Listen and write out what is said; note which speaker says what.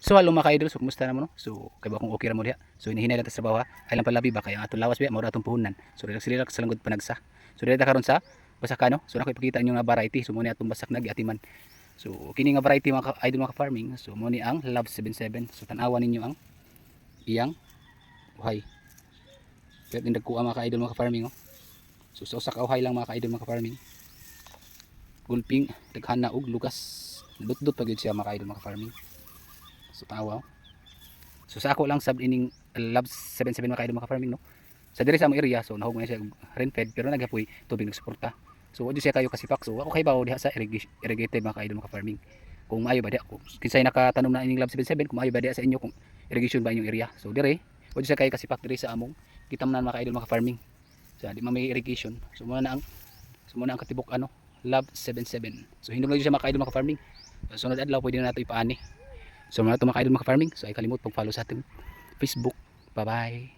Speaker 1: So hello mga ka-idol, so kumusta naman no? So kay ba kung okay ra mo diha. So hinihinay lang ta sa trabaho ha. Ay lang palabi ba kay ang atong lawas biya mao atong puhunan. So relax sa langgod panagsa. So dito karon sa basakano. So nako ipakita inyo nga variety. So mo ni atong basak nag-atiman. So kini nga variety mga ka-idol mga farming. So mo ni ang Love 77. So tan-awan ninyo ang iyang uhay. Pero tindag ko mga ka-idol mga farming oh. So sa usa ka uhay lang mga ka-idol mga farming. Gulping daghana og lugas. Dut-dut pa gyud siya mga ka-idol mga farming. So tawa. So sa ako lang sab ining Love 77 mga ka-idol mga farming no. Sa diri sa among area so nahug man siya rainfed pero nagapoy tubig nagsuporta. So wala siya kayo kasipak so ako kay bawo diha sa irrigated mga ka-idol mga farming. Kung maayo ba diha kung kinsay nakatanom na ining Love 77 kung maayo ba diha sa inyo kung irrigation ba inyong area. So dire wala siya kayo kasipak diri sa among gitamnan mga ka-idol mga farming. So di man may irrigation. So muna na ang katibok ano Love 77. So hindi mo lang siya mga ka-idol mga farming. So sunod adlaw pwede na nato ipaani. So mga ito mga ka-idol mga farming, so ay kalimut pag-follow sa ating Facebook. Bye bye.